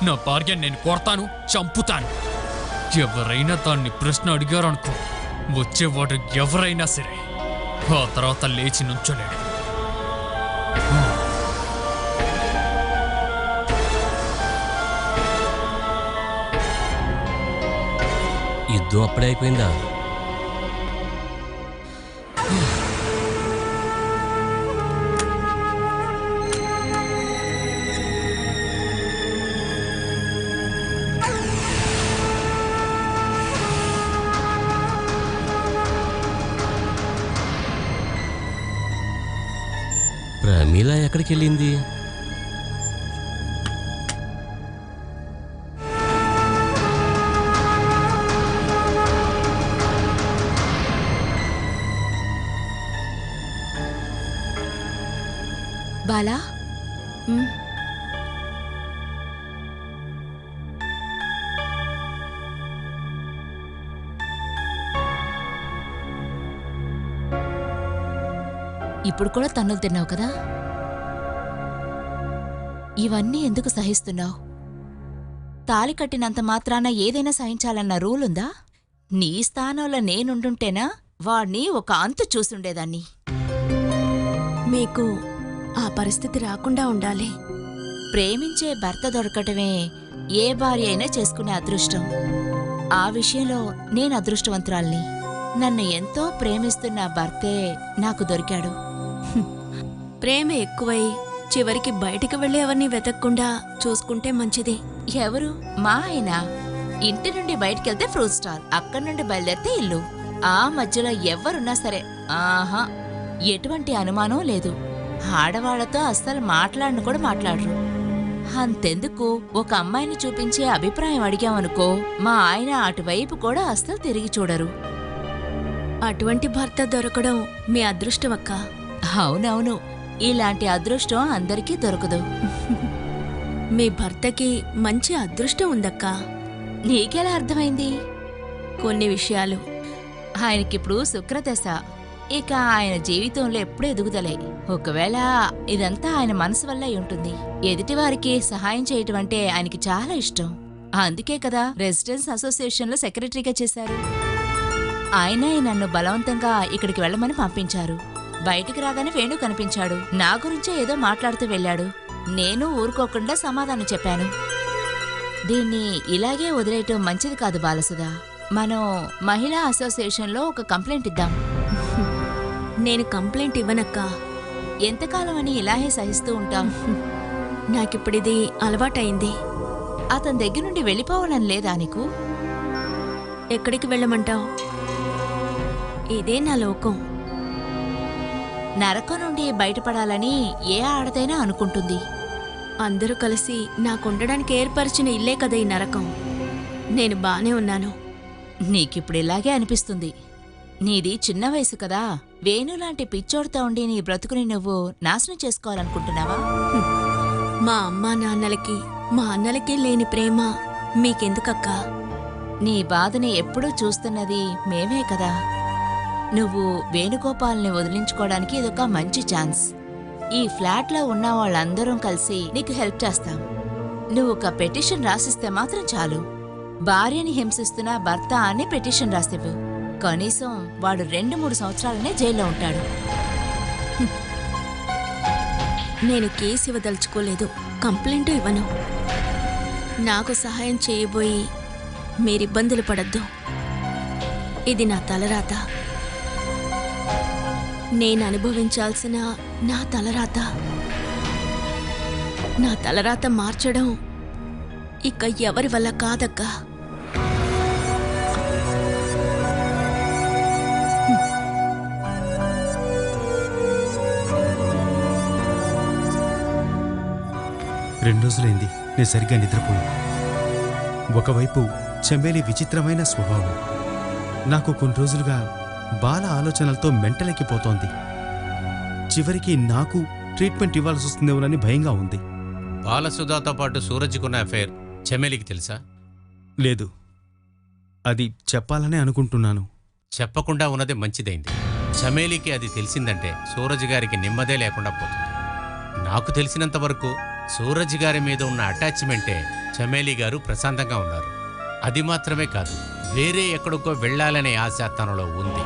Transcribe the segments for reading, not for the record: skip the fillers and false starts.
నా భార్యను నేను కొడతాను, చంపుతాను. ఎవరైనా దాన్ని ప్రశ్న అడిగారనుకో, వచ్చేవాడు ఎవరైనా సరే ఆ తర్వాత లేచి నుంచోలేడు. యుద్ధం అప్పుడే అయిపోయిందా? ప్రమీల ఎక్కడికి వెళ్ళింది? బాలా, ఇప్పుడు కూడా తన్నులు తిన్నావు కదా? ఇవన్నీ ఎందుకు సహిస్తున్నావు? తాళి కట్టినంత మాత్రాన ఏదైనా సహించాలన్న రూల్ ఉందా? నీ స్థానంలో నేనుండుంటేనా వాణ్ణి ఒక అంతు చూసుండేదాన్ని. మీకు ఆ పరిస్థితి రాకుండా ఉండాలి. ప్రేమించే భర్త దొరకటమే ఏ భార్య అయినా చేసుకునే అదృష్టం. ఆ విషయంలో నేను అదృష్టవంతురాల్ని. నన్ను ఎంతో ప్రేమిస్తున్న భర్తే నాకు దొరికాడు. ప్రేమ ఎక్కువై చివరికి బయటికి వెళ్ళి ఎవరిని వెతక్కుండా చూసుకుంటే మంచిది. ఎవరు? మా ఆయన. ఇంటి నుండి బయటికెళ్తే ఫ్రూట్ స్టాల్, అక్కడి నుండి బయలుదేరితే ఇల్లు. ఆ మధ్యలో ఎవరున్నా సరే ఆహా ఎటువంటి అనుమానం లేదు. ఆడవాళ్లతో అస్సలు మాట్లాడను కూడా మాట్లాడరు. అంతెందుకు, ఒక అమ్మాయిని చూపించే అభిప్రాయం అడిగామనుకో, మా ఆయన అటువైపు కూడా అస్సలు తిరిగి చూడరు. అటువంటి భర్త దొరకడం మీ అదృష్టం అక్క. అవునవును, ఇలాంటి అదృష్టం అందరికీ దొరకదు. మీ భర్తకి మంచి అదృష్టం ఉందక్కా. నీకెలా అర్థమైంది? కొన్ని విషయాలు. ఆయనకిప్పుడు శుక్రదశ. ఇక ఆయన జీవితంలో ఎప్పుడూ ఎదుగుదలే. ఒకవేళ ఇదంతా ఆయన మనసు వల్ల అయి ఉంటుంది. ఎదుటివారికి సహాయం చేయటం అంటే ఆయనకి చాలా ఇష్టం. అందుకే కదా రెసిడెన్స్ అసోసియేషన్లో సెక్రటరీగా చేశారు. ఆయనే నన్ను బలవంతంగా ఇక్కడికి వెళ్ళమని పంపించారు. బయటికి రాగానే వేణు కనిపించాడు. నా గురించే ఏదో మాట్లాడుతూ వెళ్ళాడు. నేను ఊరుకోకుండా సమాధానం చెప్పాను. దీన్ని ఇలాగే వదిలేయటం మంచిది కాదు బాలసుధా. మనం మహిళా అసోసియేషన్లో ఒక కంప్లైంట్ ఇద్దాం. నేను కంప్లైంట్ ఇవ్వనక్కా. ఎంతకాలం అని ఇలాగే సహిస్తూ ఉంటాం? నాకిప్పుడిది అలవాటైంది. అతని దగ్గర నుండి వెళ్ళిపోవాలని లేదా నీకు? ఎక్కడికి వెళ్ళమంటావు? ఇదే నా లోకం. నరకం నుండి బయటపడాలని ఏ ఆడదైనా అనుకుంటుంది. అందరూ కలిసి నాకుండడానికి ఏర్పరిచిన ఇల్లే కదా ఈ నరకం. నేను బానే ఉన్నాను. నీకిప్పుడు ఇలాగే అనిపిస్తుంది. నీది చిన్న వయసు కదా. వేణులాంటి పిచ్చోడుతో ఉండి నీ బ్రతుకుని నువ్వు నాశనం చేసుకోవాలనుకుంటున్నావా? మా అమ్మా నాన్నలకి మా అన్నలకి లేని ప్రేమ మీకెందుకక్కా? నీ బాధని ఎప్పుడూ చూస్తున్నది మేమే కదా. నువ్వు వేణుగోపాల్ని వదిలించుకోవడానికి ఇదొక మంచి ఛాన్స్. ఈ ఫ్లాట్లో ఉన్న వాళ్ళందరం కలిసి నీకు హెల్ప్ చేస్తాం. నువ్వు ఒక పెటిషన్ రాసిస్తే మాత్రం చాలు. భార్యని హింసిస్తున్న భర్త అని పెటిషన్ రాసివ్వు. కనీసం వాడు 2-3 సంవత్సరాలనే జైల్లో ఉంటాడు. నేను కేసు ఇవ్వదలుచుకోలేదు, కంప్లైంట్ ఇవ్వను. నాకు సహాయం చేయబోయి మీరిబ్బందులు పడద్దు. ఇది నా తలరాత. నేను అనుభవించాల్సిన నా తలరాత. నా తలరాత మార్చడం ఇక ఎవరి వల్ల కాదక్కా. రెండు రోజులైంది నేను సరిగ్గా నిద్రపోయాను. ఒకవైపు చెంబేలి విచిత్రమైన స్వభావం. నాకు కొన్ని రోజులుగా బాల ఆలోచనలతో మెంటలెక్కిపోతోంది. చివరికి నాకు ట్రీట్మెంట్ ఇవ్వాల్సి వస్తుందేమోనని భయంగా ఉంది. బాలసుధాతో పాటు సూరజ్కున్న అఫైర్ చెమేలికి తెలుసా? లేదు, అది చెప్పాలనే అనుకుంటున్నాను. చెప్పకుండా ఉన్నదే మంచిదైంది. చమేలికి అది తెలిసిందంటే సూరజ్ గారికి నెమ్మదే లేకుండా పోతుంది. నాకు తెలిసినంత వరకు సూరజ్ గారి మీద ఉన్న అటాచ్మెంటే చమేలి గారు ప్రశాంతంగా ఉన్నారు. అది మాత్రమే కాదు, వేరే ఎక్కడికో వెళ్ళాలనే ఆశ తనలో ఉంది.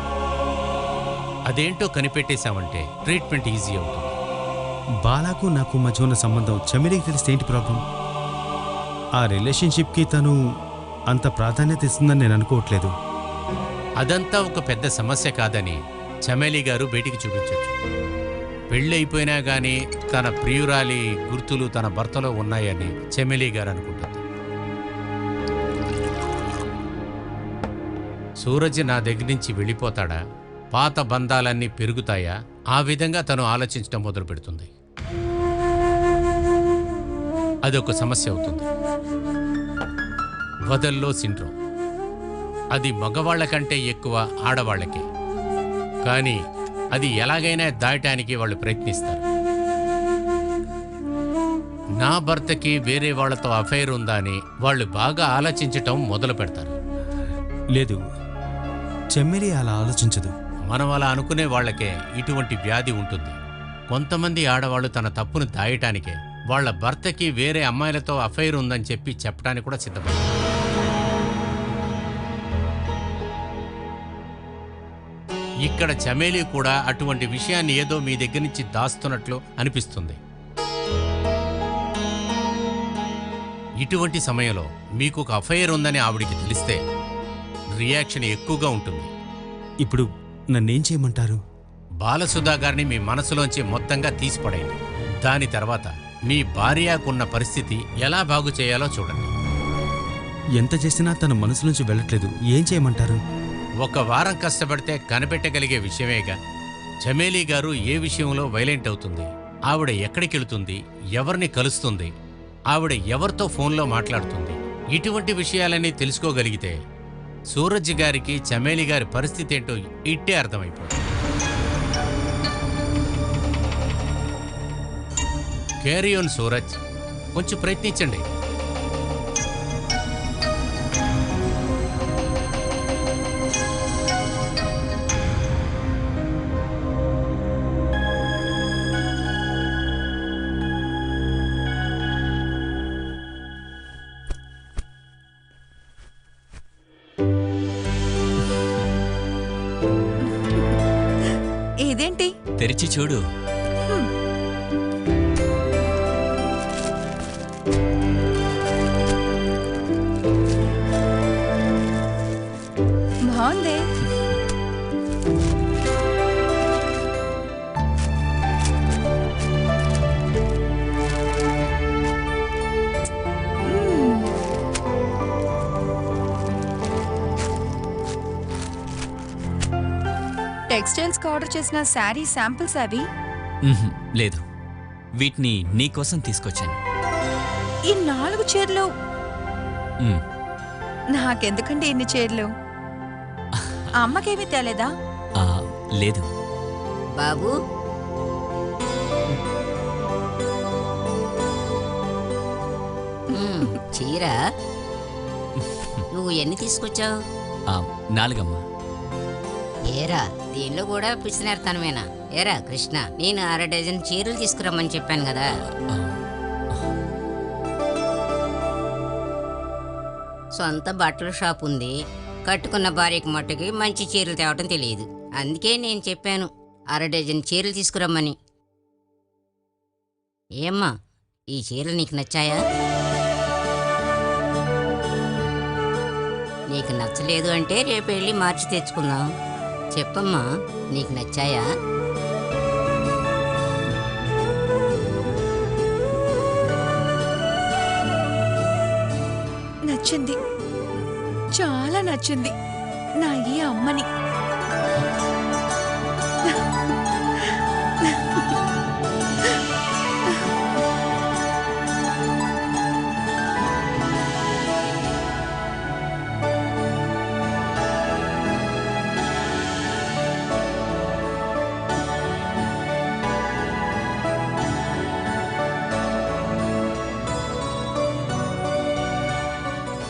అదేంటో కనిపెట్టేశామంటే ట్రీట్మెంట్ ఈజీ అవుతుంది. బాలాకు నాకు మధ్య ఉన్న సంబంధం చమేలికి తెలిస్తే ఏంటి ప్రాబ్లం? ఆ రిలేషన్షిప్కి తను అంత ప్రాధాన్యత ఇస్తుందని నేను అనుకోవట్లేదు. అదంతా ఒక పెద్ద సమస్య కాదని చమేలి గారు బయటికి చూపించవచ్చు. పెళ్ళైపోయినా గానీ తన ప్రియురాలి గుర్తులు తన భర్తలో ఉన్నాయని చమేలి గారు అనుకుంటుంది. సూరజ్ నా దగ్గర నుంచి వెళ్ళిపోతాడా, పాత బంధాలన్నీ పెరుగుతాయా, ఆ విధంగా తను ఆలోచించడం మొదలు పెడుతుంది. అదొక సమస్య అవుతుంది. వదల్లో సిండ్రోమ్. అది మగవాళ్ల కంటే ఎక్కువ ఆడవాళ్లకే. కానీ అది ఎలాగైనా దాటడానికి వాళ్ళు ప్రయత్నిస్తారు. నా భర్తకి వేరే వాళ్లతో అఫైర్ ఉందా అని వాళ్ళు బాగా ఆలోచించటం మొదలు పెడతారు. లేదు, చెమ్మెలి అలా ఆలోచించదు. మనం అలా అనుకునే వాళ్ళకే ఇటువంటి వ్యాధి ఉంటుంది. కొంతమంది ఆడవాళ్ళు తన తప్పును దాయటానికే వాళ్ళ భర్తకి వేరే అమ్మాయిలతో అఫైర్ ఉందని చెప్పడానికి కూడా సిద్ధపడతారు. ఇక్కడ చమేలి కూడా అటువంటి విషయాన్ని ఏదో మీ దగ్గర నుంచి దాస్తున్నట్లు అనిపిస్తుంది. ఇటువంటి సమయంలో మీకు ఒక అఫైర్ ఉందని ఆవిడికి తెలిస్తే రియాక్షన్ ఎక్కువగా ఉంటుంది. ఇప్పుడు నన్నేం చేయమంటారు? బాలసుధా గారిని మీ మనసులోంచి మొత్తంగా తీసిపడేయండి. దాని తర్వాత మీ భార్యకున్న పరిస్థితి ఎలా బాగు చేయాలో చూడండి. ఎంత చేసినా తన మనసు నుంచి వెళ్ళట్లేదు. ఏం చేయమంటారు? ఒక వారం కష్టపడితే కనిపెట్టగలిగే విషయమేగా. చమేలి గారు ఏ విషయంలో వైలెంట్ అవుతుంది, ఆవిడ ఎక్కడికి వెళుతుంది, ఎవరిని కలుస్తుంది, ఆవిడ ఎవరితో ఫోన్లో మాట్లాడుతుంది, ఇటువంటి విషయాలన్నీ తెలుసుకోగలిగితే సూరజ్ గారికి చమేలి గారి పరిస్థితి ఏంటో ఇట్టే అర్థమైపోతుంది. క్యారీ ఆన్ సూరజ్, కొంచెం ప్రయత్నించండి. ఇదేంటి? తెరిచి చూడు. బాగుంది. టెక్స్టైల్స్కి ఆర్డర్ చేసిన శారీ శాంపిల్స్ అవి? లేదు, వీటిని నీకోసం తీసుకొచ్చాను. ఈ 4 చీరలు మ్మ్. నాకెందుకండి ఇన్ని చీరలు? అమ్మకేమీ తేలేదా? ఆ, లేదు. బాబు, చీర నువ్వు ఎన్ని తీసుకొచ్చావు? 4 అమ్మా. ఏరా, దీనిలో కూడా పిసినార్తనమేనా? ఏరా కృష్ణ, నేను 1/2 డజన్ చీరలు తీసుకురమ్మని చెప్పాను కదా. సొంత బట్టల షాప్ ఉంది, కట్టుకున్న భార్యకు మట్టుకి మంచి చీరలు తేవటం తెలియదు. అందుకే నేను చెప్పాను 1/2 డజన్ చీరలు తీసుకురమ్మని. ఏమ్మా, ఈ చీరలు నీకు నచ్చాయా? నీకు నచ్చలేదు అంటే రేపు వెళ్ళి మార్చి తెచ్చుకుందాం. చెప్పమ్మా, నీకు నచ్చాయా? నచ్చింది, చాలా నచ్చింది నా ఈ అమ్మని.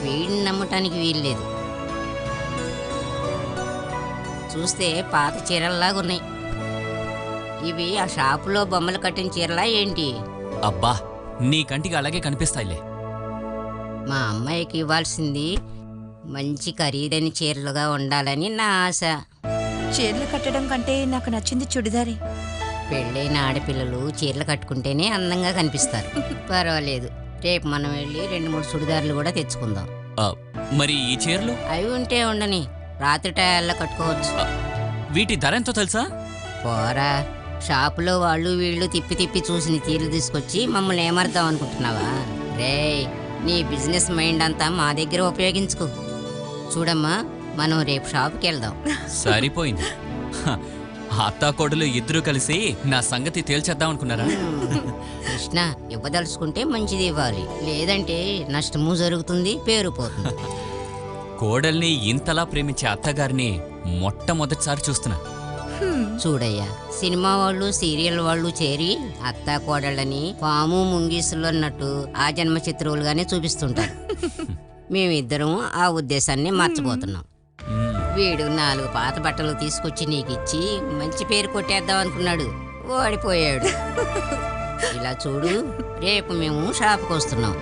వీడిని నమ్మటానికి వీల్లేదు. చూస్తే పాత చీరల్లాగున్నాయి. ఇవి ఆ షాపులో బొమ్మలు కట్టిన చీరలా ఏంటి? అబ్బా, నీ కంటికి అలాగే కనిపిస్తాయిలే. మా అమ్మాయికి ఇవ్వాల్సింది మంచి ఖరీదైన చీరలుగా ఉండాలని నా ఆశ. చీరలు కట్టడం కంటే నాకు నచ్చింది చుడిదారే. పెళ్ళైన ఆడపిల్లలు చీరలు కట్టుకుంటేనే అందంగా కనిపిస్తారు. పర్వాలేదు, రేపు మనం వెళ్ళి 2-3 చుడిదార్లు కూడా తెచ్చుకుందాం. ఆ, మరి ఈ చీరలు? అవి ఉంటే ఉండని, రాత్రి టయాల్లో కట్టుకోవచ్చు. వీటి ధర ఎంతో తెలుసా? పోరా, షాపులో వాళ్ళు వీళ్ళు తిప్పి తిప్పి చూసిన చీరలు తీసుకొచ్చి మమ్మల్ని ఏమర్థం అనుకుంటున్నావా? రేయ్, నీ బిజినెస్ మైండ్ అంతా మా దగ్గర ఉపయోగించుకో. చూడమ్మా, మనం రేపు షాప్కి వెళ్దాం. సరిపోయింది. హ, అత్తాకోడలు ఇద్దరూ కలిసి నా సంగతి తేల్చేద్దాం అనుకున్నారా? కృష్ణ, ఇవ్వదలుచుకుంటే మంచిది ఇవ్వాలి, లేదంటే నష్టము జరుగుతుంది, పేరు పోతుంది. కోడల్ని ఇంతలా ప్రేమించే అత్తగారిని మొట్టమొదటిసారి చూస్తున్నా. చూడయ్యా, సినిమా వాళ్ళు సీరియల్ వాళ్ళు చేరి అత్తా కోడళ్ళని పాము ముంగీసులు అన్నట్టు ఆ జన్మ చిత్రువులుగానే చూపిస్తుంటారు. మేమిద్దరం ఆ ఉద్దేశాన్ని మర్చిపోతున్నాం. వీడు 4 పాత బట్టలు తీసుకొచ్చి నీకిచ్చి మంచి పేరు కొట్టేద్దాం అనుకున్నాడు, ఓడిపోయాడు. ఇలా చూడు, రేపు మేము షాప్కి వస్తున్నాం.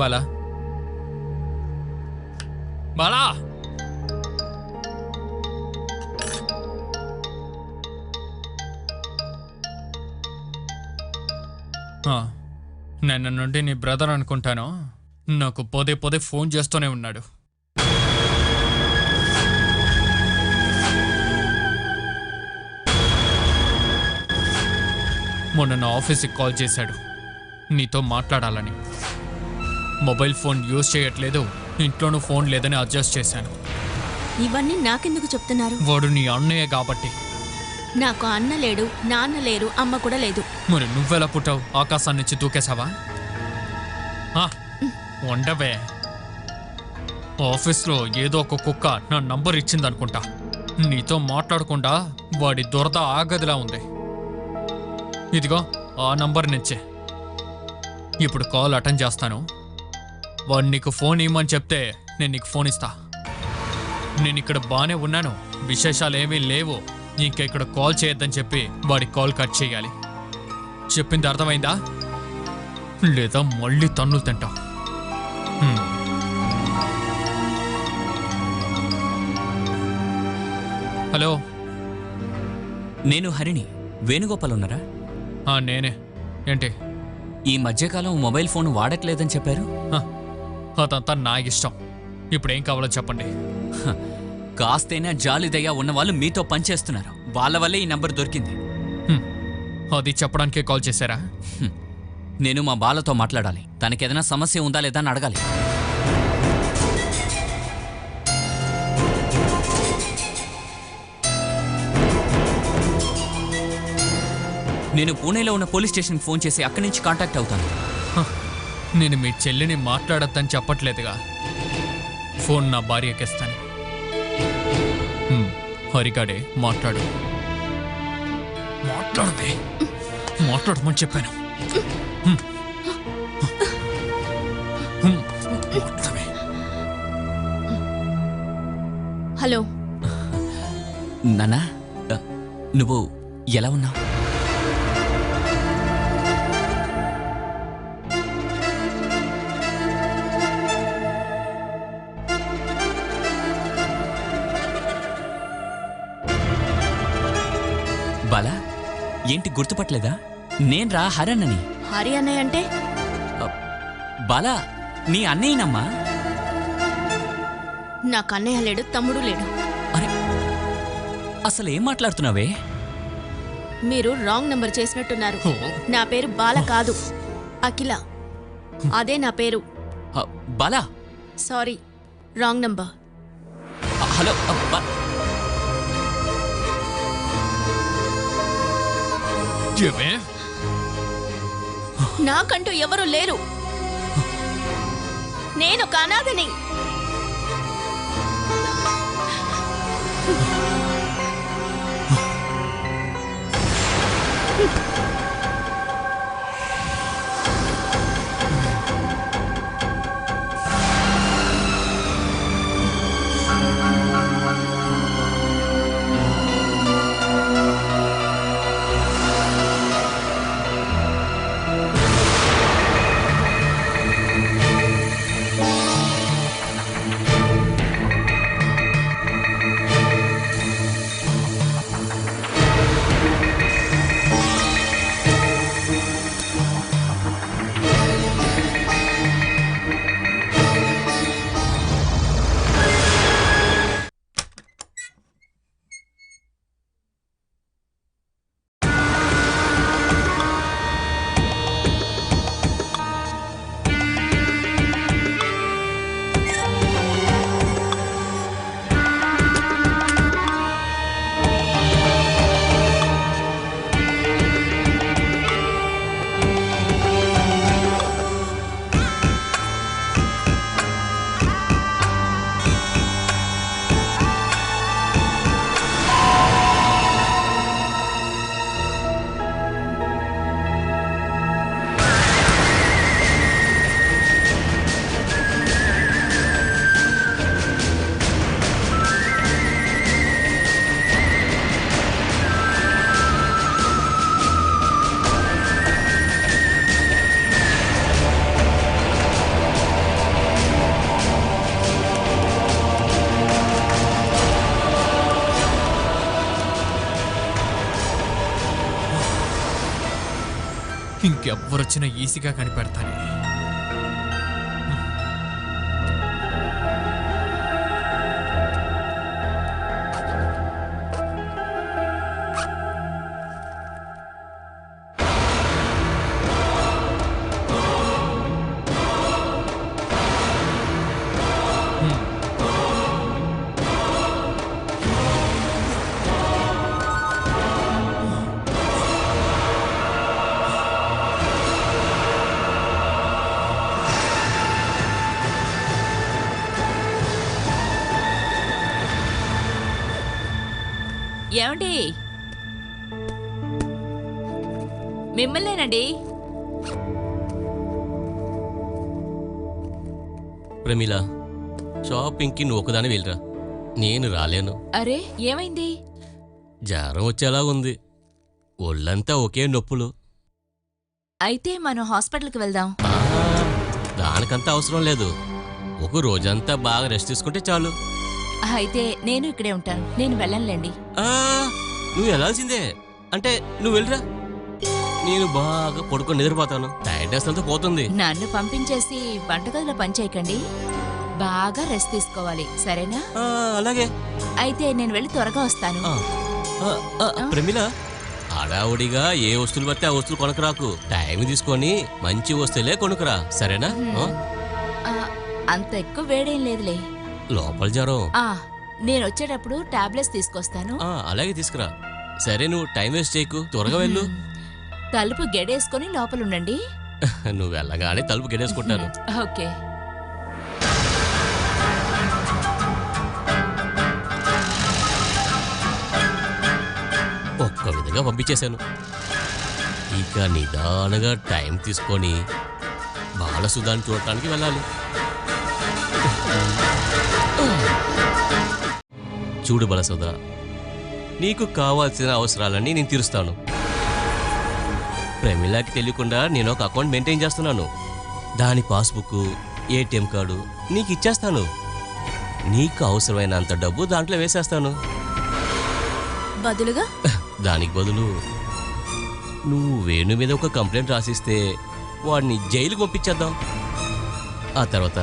బాలా, బాలా, నిన్న నుండి నీ బ్రదర్ అనుకుంటాను, నాకు పోదే పోదే ఫోన్ చేస్తూనే ఉన్నాడు. మొన్న నా ఆఫీస్కి కాల్ చేశాడు, నీతో మాట్లాడాలని. మొబైల్ ఫోన్ యూజ్ చేయట్లేదు, ఇంట్లోనూ ఫోన్ లేదని అడ్జస్ట్ చేశాను. ఇవన్నీ నాకెందుకు చెప్తున్నారు? వాడు నీ అన్నయ్య కాబట్టి. నాకు అన్న లేడు, నాన్న లేరు, అమ్మ కూడా లేదు. మరి నువ్వెలా పుట్టావు? ఆకాశాన్ని నుంచి దూకేశావా? ఉండవే, ఆఫీస్లో ఏదో ఒక కుక్క నా నంబర్ ఇచ్చిందనుకుంటా. నీతో మాట్లాడకుండా వాడి దురద ఆగదిలా ఉంది. ఇదిగో ఆ నంబర్ నుంచే ఇప్పుడు కాల్ అటెండ్ చేస్తాను. వాడు నీకు ఫోన్ ఇవ్వమని చెప్తే నేను నీకు ఫోన్ ఇస్తా. నేను ఇక్కడ బాగానే ఉన్నాను, విశేషాలు ఏమీ లేవు, ఇంకా ఇక్కడ కాల్ చేయొద్దని చెప్పి వాడి కాల్ కట్ చేయాలి. చెప్పింది అర్థమైందా? లేదా మళ్ళీ తన్నులు తింటావు. హలో, నేను హరిణి. వేణుగోపాల్ ఉన్నారా? నేనే. ఏంటి? ఈ మధ్యకాలం మొబైల్ ఫోన్ వాడట్లేదని చెప్పారు. అదంతా నా ఇష్టం. ఇప్పుడు ఏం కావాలో చెప్పండి. కాస్తైనా జాలిదయ్యా ఉన్నవాళ్ళు మీతో పనిచేస్తున్నారు, వాళ్ళ వల్లే ఈ నంబర్ దొరికింది. అది చెప్పడానికే కాల్ చేశారా? నేను మా బాలతో మాట్లాడాలి. తనకేదైనా సమస్య ఉందా లేదా అని అడగాలి. నేను పూణేలో ఉన్న పోలీస్ స్టేషన్కి ఫోన్ చేసి అక్కడి నుంచి కాంటాక్ట్ అవుతాను. నేను మీ చెల్లిని మాట్లాడొద్దని చెప్పట్లేదుగా. ఫోన్ నా భార్యకిస్తాను. హరిగాడే మాట్లాడు. మాట్లాడదే, మాట్లాడమని చెప్పాను. హలో నాన్నా, నువ్వు ఎలా ఉన్నావు? బాలా, ఏంటి గుర్తుపట్టలేదా? నేను రా హరన్నని. హరి అన్నయ్య అంటే? బాలా, నీ అన్నయ్యనమ్మా. నాకు అన్నయ్య లేడు, తమ్ముడు లేడు. అరే, అసలు ఏం మాట్లాడుతున్నావే? మీరు రాంగ్ నంబర్ చేసినట్టున్నారు. నా పేరు బాల కాదు, అఖిల. అదే నా పేరు. Bala, sorry, wrong number. Hello, నాకంటూ ఎవరు లేరు. నేను ఒక అనాథని. ఇంకెవ్వరొచ్చినా ఈజీగా కనిపెడతానే. ఏమండి, మిమ్మల్నేనండి. ప్రమీల, షాపింగ్కి నువ్వు ఒకదాని వెళ్ళరా, నేను రాలేను. అరే, ఏమైంది? జ్వరం వచ్చేలా ఉంది, ఒళ్ళంతా ఒకే నొప్పులు. అయితే మనం హాస్పిటల్కి వెళ్దాం. దానికంత అవసరం లేదు, ఒక రోజంతా బాగా రెస్ట్ తీసుకుంటే చాలు. అయితే నేను ఇక్కడే ఉంటాను, నేను వెళ్ళనులేండి. నువ్వు వెళ్ళాల్సిందే. అంటే నువ్వు వెళ్ళరా, నేను బాగా పడుకొని నిద్రపోతాను. టైర్డ్నెస్ అంతా పోతుంది. నన్ను పంపించేసి వంటగదిలో పని చేయకండి, బాగా రెస్ట్ తీసుకోవాలి, సరేనా? అలాగే. అయితే నేను వెళ్ళి త్వరగా వస్తాను. ప్రమీల, హడావుడిగా ఏ వస్తువులు పడితే ఆ వస్తువులు కొనకరాకు. టైం తీసుకొని మంచి వస్తువులే కొనుక్కురా, సరేనా? ఆ, అంత ఎక్కువ వేడేం లేదులే. లోపల జ్వరం. నేను వచ్చేటప్పుడు టాబ్లెట్స్ తీసుకొస్తాను. అలాగే తీసుకురా. సరే, నువ్వు టైం వేస్ట్ చేయకు, త్వరగా వెళ్ళు. తలుపు గెడేసుకొని లోపల ఉండండి. నువ్వు వెళ్ళగానే తలుపు గెడేసుకుంటాను. ఓకే. ఒక్క విధంగా పంపించేశాను. ఇక నిదానంగా టైం తీసుకొని బాలసుధాన్ని చూడటానికి వెళ్ళాలి. చూడు బాలసుధ, నీకు కావాల్సిన అవసరాలన్నీ నేను తీరుస్తాను. ప్రమిళకి తెలియకుండా నేను ఒక అకౌంట్ మెయింటైన్ చేస్తున్నాను. దాని పాస్బుక్, ఏటీఎం కార్డు నీకు ఇచ్చేస్తాను. నీకు అవసరమైనంత డబ్బు దాంట్లో వేసేస్తాను. బదులుగా దానికి బదులు నువ్వు వేణు మీద ఒక కంప్లైంట్ రాసిస్తే వాడిని జైలుకి పంపించేద్దాం. ఆ తర్వాత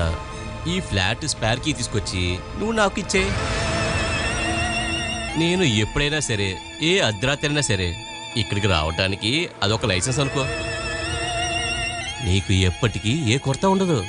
ఈ ఫ్లాట్ స్పేర్ కీ తీసుకొచ్చి నువ్వు నాకు ఇచ్చే. నేను ఎప్పుడైనా సరే, ఏ అర్ధరాత్రి అయినా సరే ఇక్కడికి రావటానికి అదొక లైసెన్స్ అనుకో. నీకు ఎప్పటికీ ఏ కొరత ఉండదు.